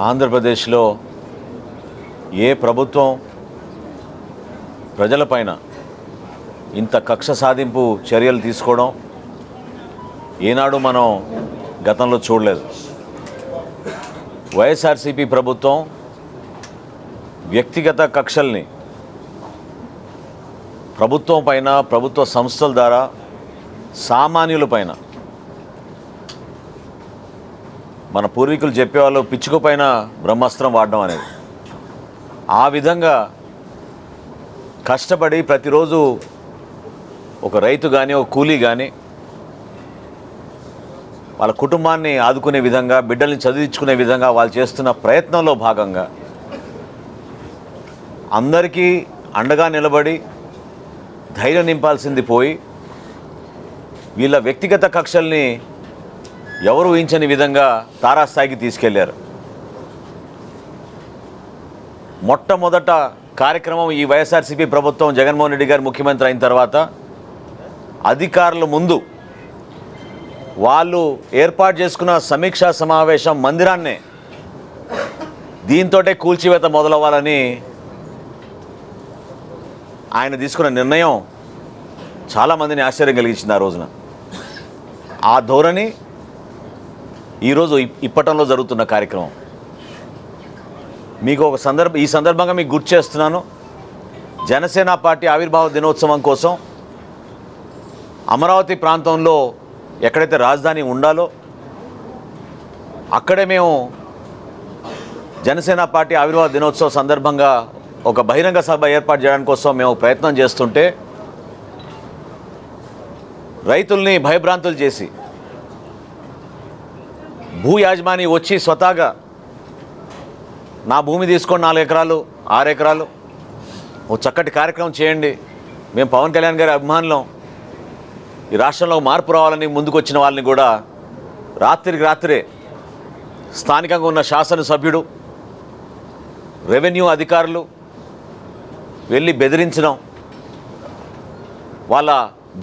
ఆంధ్రప్రదేశ్లో ఏ ప్రభుత్వం ప్రజలపైన ఇంత కక్ష సాధింపు చర్యలు తీసుకోవడం ఏనాడు మనం గతంలో చూడలేదు. వైఎస్ఆర్సీపీ ప్రభుత్వం వ్యక్తిగత కక్షల్ని ప్రభుత్వం పైన, ప్రభుత్వ సంస్థల ద్వారా సామాన్యుల పైన, మన పూర్వీకులు చెప్పేవాళ్ళు పిచ్చుక పైన బ్రహ్మాస్త్రం వాడడం అనేది, ఆ విధంగా కష్టపడి ప్రతిరోజు ఒక రైతు కానీ, ఒక కూలీ కానీ వాళ్ళ కుటుంబాన్ని ఆదుకునే విధంగా, బిడ్డల్ని చదివించుకునే విధంగా వాళ్ళు చేస్తున్న ప్రయత్నంలో భాగంగా అందరికీ అండగా నిలబడి ధైర్యం నింపాల్సింది పోయి వీళ్ళ వ్యక్తిగత కక్షల్ని ఎవరు ఊహించని విధంగా తారాస్థాయికి తీసుకెళ్లారు. మొట్టమొదట కార్యక్రమం ఈ వైఎస్ఆర్సీపీ ప్రభుత్వం జగన్మోహన్ రెడ్డి గారు ముఖ్యమంత్రి అయిన తర్వాత అధికారుల ముందు వాళ్ళు ఏర్పాటు చేసుకున్న సమీక్షా సమావేశం మందిరాన్నే దీంతోటే కూల్చివేత మొదలవ్వాలని ఆయన తీసుకున్న నిర్ణయం చాలామందిని ఆశ్చర్యం కలిగించింది. ఆ రోజున ఆ ధోరణి ఈరోజు ఇప్పటంలో జరుగుతున్న కార్యక్రమం. మీకు ఒక ఈ సందర్భంగా మీకు గుర్తు చేస్తున్నాను. జనసేన పార్టీ ఆవిర్భావ దినోత్సవం కోసం అమరావతి ప్రాంతంలో ఎక్కడైతే రాజధాని ఉండాలో అక్కడే మేము జనసేన పార్టీ ఆవిర్భావ దినోత్సవం సందర్భంగా ఒక బహిరంగ సభ ఏర్పాటు చేయడానికి కోసం మేము ప్రయత్నం చేస్తుంటే రైతుల్ని భయభ్రాంతులు చేసి భూ యాజమాని వచ్చి స్వతహాగా నా భూమి తీసుకొని 4 ఎకరాలు 6 ఎకరాలు ఓ చక్కటి కార్యక్రమం చేయండి, మేము పవన్ కళ్యాణ్ గారి అభిమానులం, ఈ రాష్ట్రంలో మార్పు రావాలని ముందుకు వచ్చిన వాళ్ళని కూడా రాత్రికి రాత్రే స్థానికంగా ఉన్న శాసనసభ్యుడు, రెవెన్యూ అధికారులు వెళ్ళి బెదిరించడం, వాళ్ళ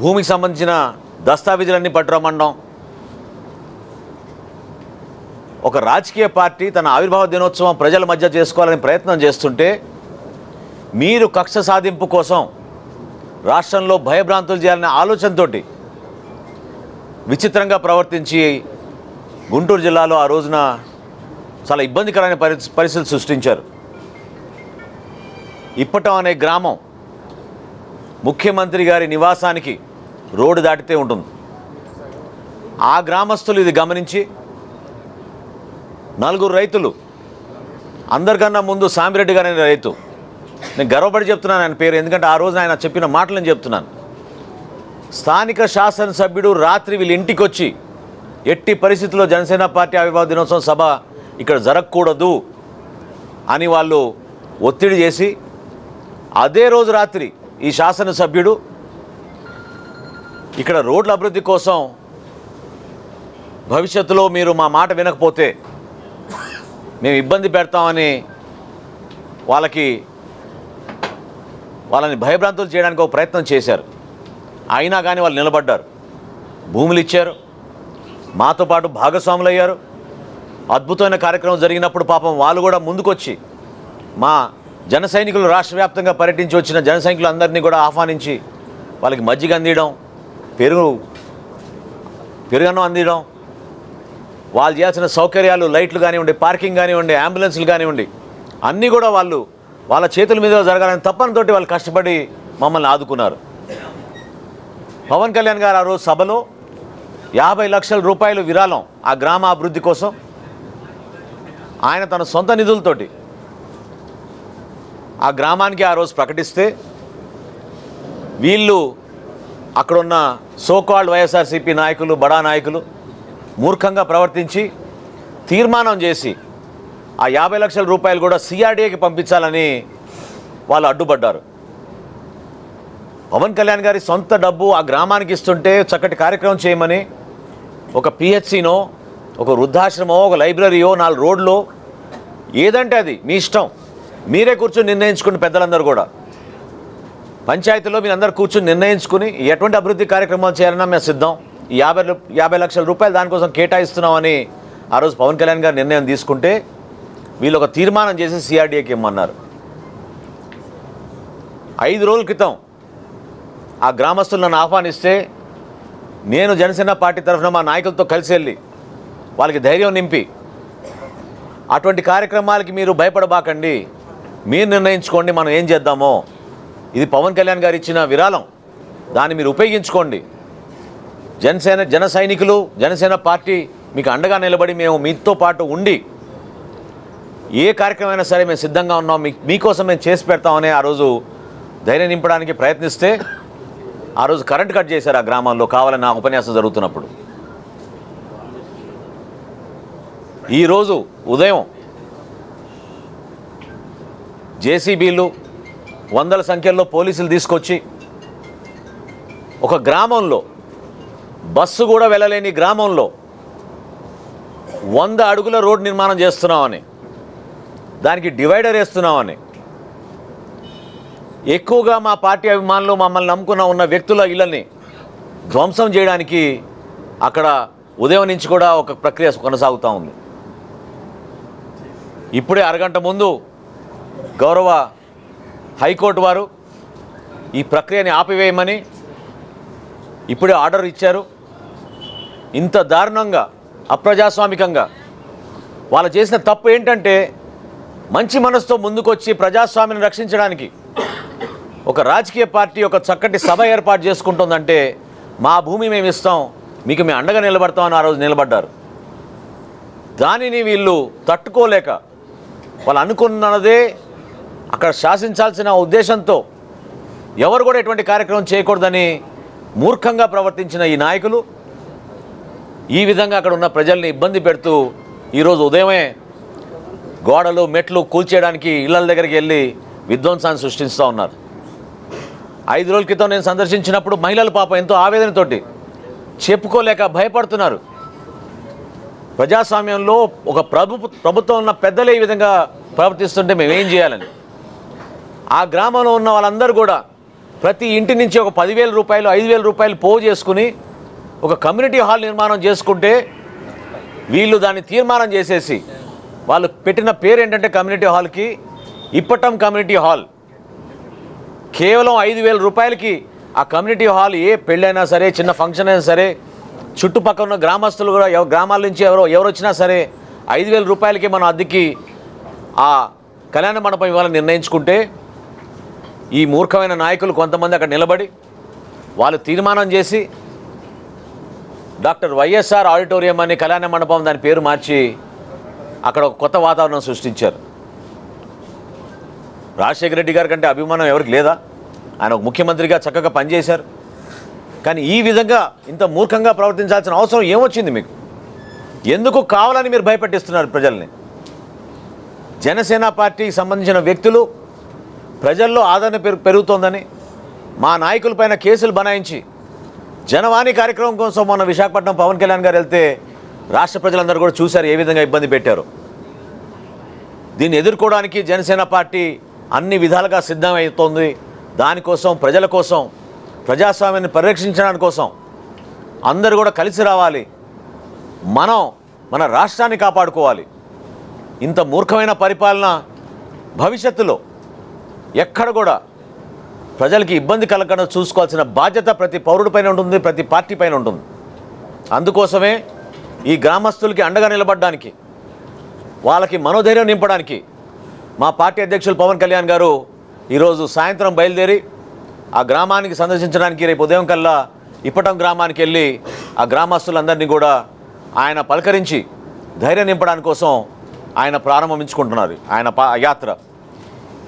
భూమికి సంబంధించిన దస్తావేజులన్నీ పట్టురమ్మడం. ఒక రాజకీయ పార్టీ తన ఆవిర్భావ దినోత్సవం ప్రజల మధ్య చేసుకోవాలని ప్రయత్నం చేస్తుంటే మీరు కక్ష సాధింపు కోసం రాష్ట్రంలో భయభ్రాంతులు చేయాలనే ఆలోచనతో విచిత్రంగా ప్రవర్తించి గుంటూరు జిల్లాలో ఆ రోజున చాలా ఇబ్బందికరమైన పరిస్థితులు సృష్టించారు. ఇప్పటం అనే గ్రామం ముఖ్యమంత్రి గారి నివాసానికి రోడ్డు దాటితే ఉంటుంది. ఆ గ్రామస్తులు ఇది గమనించి 4 రైతులు, అందరికన్నా ముందు సామిరెడ్డి గారు అనే రైతు, నేను గర్వపడి చెప్తున్నాను ఆయన పేరు, ఎందుకంటే ఆ రోజున ఆయన చెప్పిన మాటలను చెప్తున్నాను. స్థానిక శాసనసభ్యుడు రాత్రి వీళ్ళ ఇంటికి వచ్చి ఎట్టి పరిస్థితుల్లో జనసేన పార్టీ ఆవిర్భావ దినోత్సవం సభ ఇక్కడ జరగకూడదు అని వాళ్ళు ఒత్తిడి చేసి అదే రోజు రాత్రి ఈ శాసనసభ్యుడు ఇక్కడ రోడ్ల అభివృద్ధి కోసం భవిష్యత్తులో మీరు మా మాట వినకపోతే మేము ఇబ్బంది పెడతామని వాళ్ళని భయభ్రాంతులు చేయడానికి ఒక ప్రయత్నం చేశారు. అయినా కానీ వాళ్ళు నిలబడ్డారు, భూములు ఇచ్చారు, మాతో పాటు భాగస్వాములు అయ్యారు. అద్భుతమైన కార్యక్రమం జరిగినప్పుడు పాపం వాళ్ళు కూడా ముందుకొచ్చి మా జన సైనికులు రాష్ట్ర వ్యాప్తంగా పర్యటించి వచ్చిన జన సైనికులందరినీ కూడా ఆహ్వానించి వాళ్ళకి మజ్జిగ అందించడం, పెరుగన్నం అందించడం, వాళ్ళు చేయాల్సిన సౌకర్యాలు, లైట్లు కానివ్వండి, పార్కింగ్ కానివ్వండి, అంబులెన్స్లు కానివ్వండి, అన్నీ కూడా వాళ్ళ చేతుల మీద జరగాలని తప్పనితోటి వాళ్ళు కష్టపడి మమ్మల్ని ఆదుకున్నారు. పవన్ కళ్యాణ్ గారు ఆ రోజు సభలో 50 లక్షల రూపాయలు విరాళం ఆ గ్రామ అభివృద్ధి కోసం ఆయన తన సొంత నిధులతోటి ఆ గ్రామానికి ఆ రోజు ప్రకటిస్తే వీళ్ళు అక్కడున్న సోకాల్డ్ వైఎస్ఆర్సీపీ నాయకులు, బడా నాయకులు మూర్ఖంగా ప్రవర్తించి తీర్మానం చేసి ఆ 50 లక్షల రూపాయలు కూడా సిఆర్డీఏకి పంపించాలని వాళ్ళు అడ్డుపడ్డారు. పవన్ కళ్యాణ్ గారి సొంత డబ్బు ఆ గ్రామానికి ఇస్తుంటే చక్కటి కార్యక్రమం చేయమని ఒక పిహెచ్సినో, ఒక వృద్ధాశ్రమో, ఒక లైబ్రరీయో, 4 రోడ్లో ఏదంటే అది మీ ఇష్టం, మీరే కూర్చొని నిర్ణయించుకుని పెద్దలందరూ కూడా పంచాయతీలో మీరందరూ కూర్చొని నిర్ణయించుకుని ఎటువంటి అభివృద్ధి కార్యక్రమాలు చేయాలన్నా మేము సిద్ధం, ఈ 50 లక్షల రూపాయలు దానికోసం కేటాయిస్తున్నామని ఆ రోజు పవన్ కళ్యాణ్ గారు నిర్ణయం తీసుకుంటే వీళ్ళు ఒక తీర్మానం చేసి సిఆర్డీఏకి ఇమ్మన్నారు. 5 రోజుల క్రితం ఆ గ్రామస్తులు నన్ను ఆహ్వానిస్తే నేను జనసేన పార్టీ తరఫున మా నాయకులతో కలిసి వెళ్ళి వాళ్ళకి ధైర్యం నింపి అటువంటి కార్యక్రమాలకి మీరు భయపడబాకండి, మీరు నిర్ణయించుకోండి మనం ఏం చేద్దామో, ఇది పవన్ కళ్యాణ్ గారు ఇచ్చిన విరాళం, దాన్ని మీరు ఉపయోగించుకోండి, జన సైనికులు జనసేన పార్టీ మీకు అండగా నిలబడి మేము మీతో పాటు ఉండి ఏ కార్యక్రమమైనా సరే మేము సిద్ధంగా ఉన్నాం, మీకోసం మేము చేసి పెడతామని ఆ రోజు ధైర్యం నింపడానికి ప్రయత్నిస్తే ఆ రోజు కరెంట్ కట్ చేశారు ఆ గ్రామాల్లో కావాలని నా ఉపన్యాసం జరుగుతున్నప్పుడు. ఈరోజు ఉదయం జేసీబీలు 100ల సంఖ్యలో పోలీసులు తీసుకొచ్చి ఒక గ్రామంలో బస్సు కూడా వెళ్ళలేని గ్రామంలో 100 అడుగుల రోడ్ నిర్మాణం చేస్తున్నామని, దానికి డివైడర్ వేస్తున్నామని, ఎక్కువగా మా పార్టీ అభిమానులు మమ్మల్ని నమ్ముకున్న ఉన్న వ్యక్తుల ఇళ్ళని ధ్వంసం చేయడానికి అక్కడ ఉదయం నుంచి కూడా ఒక ప్రక్రియ కొనసాగుతూ ఉంది. ఇప్పుడే అరగంట ముందు గౌరవ హైకోర్టు వారు ఈ ప్రక్రియని ఆపివేయమని ఇప్పుడే ఆర్డర్ ఇచ్చారు. ఇంత దారుణంగా అప్రజాస్వామికంగా వాళ్ళు చేసిన తప్పు ఏంటంటే మంచి మనసుతో ముందుకొచ్చి ప్రజాస్వామ్యాన్ని రక్షించడానికి ఒక రాజకీయ పార్టీ ఒక చక్కటి సభ ఏర్పాటు చేసుకుంటుందంటే మా భూమి మేము ఇస్తాం, మీకు మేము అండగా నిలబడతామని ఆ రోజు నిలబడ్డారు. దానిని వీళ్ళు తట్టుకోలేక వాళ్ళు అనుకున్నదే అక్కడ శాసించాల్సిన ఉద్దేశంతో ఎవరు కూడా ఎటువంటి కార్యక్రమం చేయకూడదని మూర్ఖంగా ప్రవర్తించిన ఈ నాయకులు ఈ విధంగా అక్కడ ఉన్న ప్రజల్ని ఇబ్బంది పెడుతూ ఈరోజు ఉదయమే గోడలు మెట్లు కూల్చేయడానికి ఇళ్ల దగ్గరికి వెళ్ళి విధ్వంసాన్ని సృష్టిస్తూ ఉన్నారు. 5 రోజుల క్రితం నేను సందర్శించినప్పుడు మహిళలు పాపం ఎంతో ఆవేదనతోటి చెప్పుకోలేక భయపడుతున్నారు. ప్రజాస్వామ్యంలో ఒక ప్రభుత్వం ఉన్న పెద్దలే ఈ విధంగా ప్రవర్తిస్తుంటే మేమేం చేయాలని ఆ గ్రామంలో ఉన్న వాళ్ళందరూ కూడా ప్రతి ఇంటి నుంచి ఒక 10,000 రూపాయలు 5,000 రూపాయలు పోగు చేసుకుని ఒక కమ్యూనిటీ హాల్ నిర్మాణం చేసుకుంటే వీళ్ళు దాన్ని తీర్మానం చేసేసి వాళ్ళు పెట్టిన పేరు ఏంటంటే కమ్యూనిటీ హాల్కి ఇప్పటం కమ్యూనిటీ హాల్. కేవలం 5,000 రూపాయలకి ఆ కమ్యూనిటీ హాల్ ఏ పెళ్ళైనా సరే చిన్న ఫంక్షన్ అయినా సరే చుట్టుపక్కల ఉన్న గ్రామస్తులు కూడా గ్రామాల నుంచి ఎవరు వచ్చినా సరే 5,000 రూపాయలకి మనం అద్దెకి ఆ కళ్యాణ మండపం ఇవ్వాలని నిర్ణయించుకుంటే ఈ మూర్ఖమైన నాయకులు కొంతమంది అక్కడ నిలబడి వాళ్ళు తీర్మానం చేసి డాక్టర్ వైఎస్ఆర్ ఆడిటోరియం అని కళ్యాణ మండపం దాని పేరు మార్చి అక్కడ ఒక కొత్త వాతావరణం సృష్టించారు. రాజశేఖర రెడ్డి గారి కంటే అభిమానం ఎవరికి లేదా? ఆయన ఒక ముఖ్యమంత్రిగా చక్కగా పనిచేశారు. కానీ ఈ విధంగా ఇంత మూర్ఖంగా ప్రవర్తించాల్సిన అవసరం ఏమొచ్చింది మీకు? ఎందుకు కావాలని మీరు భయపెట్టిస్తున్నారు ప్రజల్ని? జనసేన పార్టీకి సంబంధించిన వ్యక్తులు ప్రజల్లో ఆదరణ పెరుగుతోందని మా నాయకులపైన కేసులు బనాయించి జనవాణి కార్యక్రమం కోసం మొన్న విశాఖపట్నం పవన్ కళ్యాణ్ గారు వెళ్తే రాష్ట్ర ప్రజలందరూ కూడా చూశారు ఏ విధంగా ఇబ్బంది పెట్టారు. దీన్ని ఎదుర్కోవడానికి జనసేన పార్టీ అన్ని విధాలుగా సిద్ధమవుతోంది. దానికోసం ప్రజల కోసం ప్రజాస్వామ్యాన్ని పరిరక్షించడానికి కోసం అందరూ కూడా కలిసి రావాలి. మనం మన రాష్ట్రాన్ని కాపాడుకోవాలి. ఇంత మూర్ఖమైన పరిపాలన భవిష్యత్తులో ఎక్కడ కూడా ప్రజలకి ఇబ్బంది కలగకుండా చూసుకోవాల్సిన బాధ్యత ప్రతి పౌరుడిపైన ఉంటుంది, ప్రతి పార్టీ పైన ఉంటుంది. అందుకోసమే ఈ గ్రామస్తులకి అండగా నిలబడడానికి వాళ్ళకి మనోధైర్యం నింపడానికి మా పార్టీ అధ్యక్షులు పవన్ కళ్యాణ్ గారు ఈరోజు సాయంత్రం బయలుదేరి ఆ గ్రామానికి సందర్శించడానికి రేపు ఉదయం కల్లా ఇప్పటం గ్రామానికి వెళ్ళి ఆ గ్రామస్తులందరినీ కూడా ఆయన పలకరించి ధైర్యం నింపడానికి కోసం ఆయన ప్రారంభించుకుంటున్నారు ఆయన యాత్ర.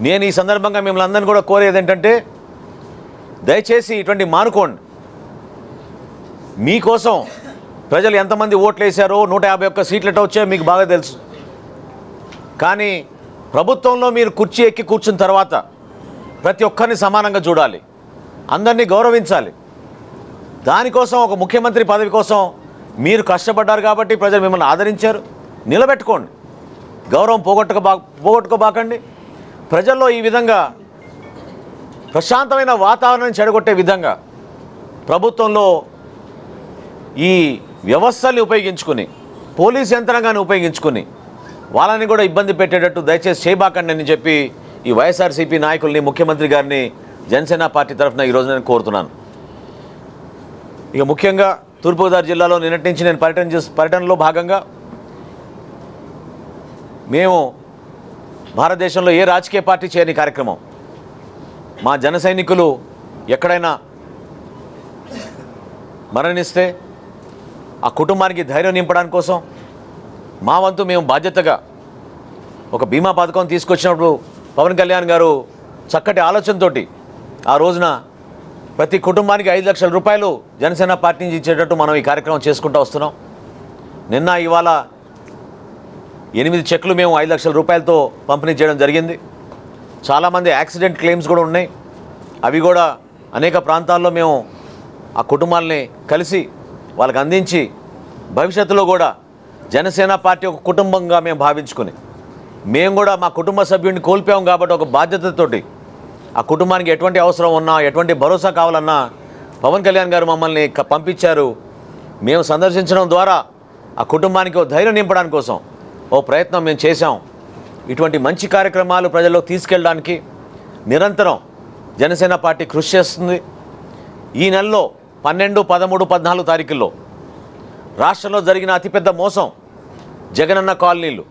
నేను ఈ సందర్భంగా మిమ్మల్ని అందరినీ కూడా కోరేది ఏంటంటే దయచేసి ఇటువంటి మానుకోండి. మీకోసం ప్రజలు ఎంతమంది ఓట్లు వేశారో 151 సీట్లట వచ్చాయో మీకు బాగా తెలుసు. కానీ ప్రభుత్వంలో మీరు కుర్చీ ఎక్కి కూర్చున్న తర్వాత ప్రతి ఒక్కరిని సమానంగా చూడాలి, అందరినీ గౌరవించాలి. దానికోసం ఒక ముఖ్యమంత్రి పదవి కోసం మీరు కష్టపడ్డారు కాబట్టి ప్రజలు మిమ్మల్ని ఆదరించారు. నిలబెట్టుకోండి, గౌరవం పోగొట్టుకోబాకండి. ప్రజల్లో ఈ విధంగా ప్రశాంతమైన వాతావరణాన్ని చెడగొట్టే విధంగా ప్రభుత్వంలో ఈ వ్యవస్థల్ని ఉపయోగించుకుని పోలీస్ యంత్రాంగాన్ని ఉపయోగించుకుని వాళ్ళని కూడా ఇబ్బంది పెట్టేటట్టు దయచేసి చేయబాకండి అని చెప్పి ఈ వైఎస్ఆర్సీపీ నాయకుల్ని, ముఖ్యమంత్రి గారిని జనసేన పార్టీ తరఫున ఈరోజు నేను కోరుతున్నాను. ఇక ముఖ్యంగా తూర్పుగోదావరి జిల్లాలో నిన్నటి నుంచి నేను పర్యటనలో భాగంగా మేము భారతదేశంలో ఏ రాజకీయ పార్టీ చేయని కార్యక్రమం, మా జన సైనికులు ఎక్కడైనా మరణిస్తే ఆ కుటుంబానికి ధైర్యం నింపడానికి కోసం మా వంతు మేము బాధ్యతగా ఒక బీమా పథకం తీసుకొచ్చినప్పుడు పవన్ కళ్యాణ్ గారు చక్కటి ఆలోచనతోటి ఆ రోజున ప్రతి కుటుంబానికి 5 లక్షల రూపాయలు జనసేన పార్టీ నుంచి ఇచ్చేటట్టు మనం ఈ కార్యక్రమం చేసుకుంటూ వస్తున్నాం. నిన్న ఇవాళ 8 చెక్లు మేము 5 లక్షల రూపాయలతో పంపిణీ చేయడం జరిగింది. చాలామంది యాక్సిడెంట్ క్లెయిమ్స్ కూడా ఉన్నాయి. అవి కూడా అనేక ప్రాంతాల్లో మేము ఆ కుటుంబాలని కలిసి వాళ్ళకి అందించి భవిష్యత్తులో కూడా జనసేన పార్టీ ఒక కుటుంబంగా మేము భావించుకుని మేము కూడా మా కుటుంబ సభ్యుడిని కోల్పోయాం కాబట్టి ఒక బాధ్యతతోటి ఆ కుటుంబానికి ఎటువంటి అవసరం ఉన్నా, ఎటువంటి భరోసా కావాలన్నా పవన్ కళ్యాణ్ గారు మమ్మల్ని పంపించారు. మేము సందర్శించడం ద్వారా ఆ కుటుంబానికి ఒక ధైర్యం నింపడానికి కోసం ఓ ప్రయత్నం మేము చేశాం. ఇటువంటి మంచి కార్యక్రమాలు ప్రజల్లో తీసుకెళ్ళడానికి నిరంతరం జనసేన పార్టీ కృషి చేస్తుంది. ఈ నెలలో 12, 13, 14 తారీఖుల్లో రాష్ట్రంలో జరిగిన అతిపెద్ద మోసం జగనన్న కాలనీలు.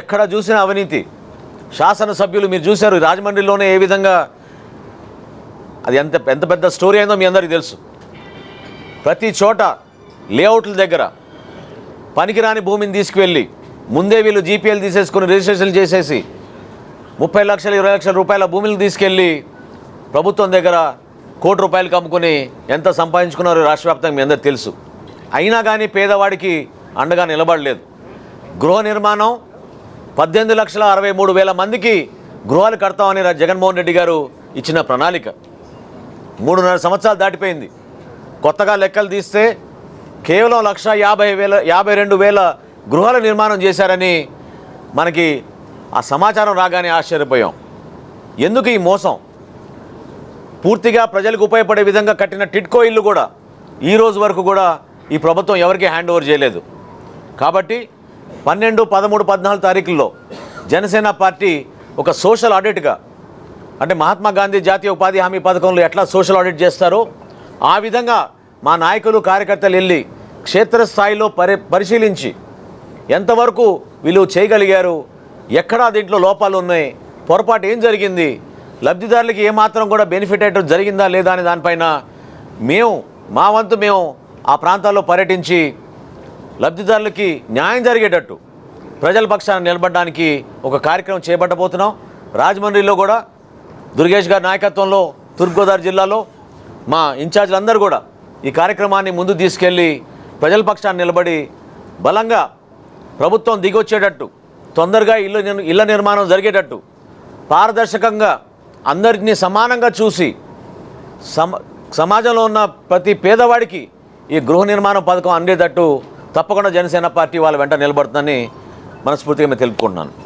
ఎక్కడ చూసినా అవినీతి. శాసనసభ్యులు మీరు చూశారు రాజమండ్రిలోనే ఏ విధంగా అది ఎంత పెద్ద స్టోరీ అయిందో మీ అందరికీ తెలుసు. ప్రతి చోట లేఅవుట్ల దగ్గర పనికిరాని భూమిని తీసుకువెళ్ళి ముందే వీళ్ళు జీపీఎల్ తీసేసుకుని రిజిస్ట్రేషన్లు చేసేసి 30 లక్షలు 20 లక్షల రూపాయల భూములు తీసుకెళ్ళి ప్రభుత్వం దగ్గర ₹1 కోటి అమ్ముకుని ఎంత సంపాదించుకున్నారో రాష్ట్ర వ్యాప్తంగా మీ అందరికీ తెలుసు. అయినా కానీ పేదవాడికి అండగా నిలబడలేదు. గృహ నిర్మాణం 18,63,000 మందికి గృహాలు కడతామని జగన్మోహన్ రెడ్డి గారు ఇచ్చిన ప్రణాళిక 3.5 సంవత్సరాలు దాటిపోయింది. కొత్తగా లెక్కలు తీస్తే కేవలం 1,52,000 గృహాల నిర్మాణం చేశారని మనకి ఆ సమాచారం రాగానే ఆశ్చర్యపోయాం. ఎందుకు ఈ మోసం? పూర్తిగా ప్రజలకు ఉపయోగపడే విధంగా కట్టిన టిడ్కో ఇల్లు కూడా ఈ రోజు వరకు కూడా ఈ ప్రభుత్వం ఎవరికీ హ్యాండ్ ఓవర్ చేయలేదు. కాబట్టి 12, 13, 14 తారీఖుల్లో జనసేన పార్టీ ఒక సోషల్ ఆడిట్గా, అంటే మహాత్మా గాంధీ జాతీయ ఉపాధి హామీ పథకంలో ఎట్లా సోషల్ ఆడిట్ చేస్తారో ఆ విధంగా మా నాయకులు, కార్యకర్తలు వెళ్ళి క్షేత్రస్థాయిలో పరిశీలించి ఎంతవరకు వీళ్ళు చేయగలిగారు, ఎక్కడా దీంట్లో లోపాలు ఉన్నాయి, పొరపాటు ఏం జరిగింది, లబ్ధిదారులకి ఏమాత్రం కూడా బెనిఫిట్ అయ్యేట జరిగిందా లేదా అనే దానిపైన మా వంతు మేము ఆ ప్రాంతాల్లో పర్యటించి లబ్ధిదారులకి న్యాయం జరిగేటట్టు ప్రజల పక్షాన నిలబడడానికి ఒక కార్యక్రమం చేపట్టబోతున్నాం. రాజమండ్రిలో కూడా దుర్గేష్ గారి నాయకత్వంలో తూర్పుగోదావరి జిల్లాలో మా ఇన్ఛార్జీలందరూ కూడా ఈ కార్యక్రమాన్ని ముందు తీసుకెళ్ళి ప్రజల పక్షాన నిలబడి బలంగా ప్రభుత్వం దిగొచ్చేటట్టు, తొందరగా ఇళ్ల నిర్మాణం జరిగేటట్టు, పారదర్శకంగా అందరినీ సమానంగా చూసి సమాజంలో ఉన్న ప్రతి పేదవాడికి ఈ గృహ నిర్మాణ పథకం అందేటట్టు తప్పకుండా జనసేన పార్టీ వాళ్ళ వెంట నిలబడుతుందని మనస్ఫూర్తిగా నేను తెలుపుకుంటున్నాను.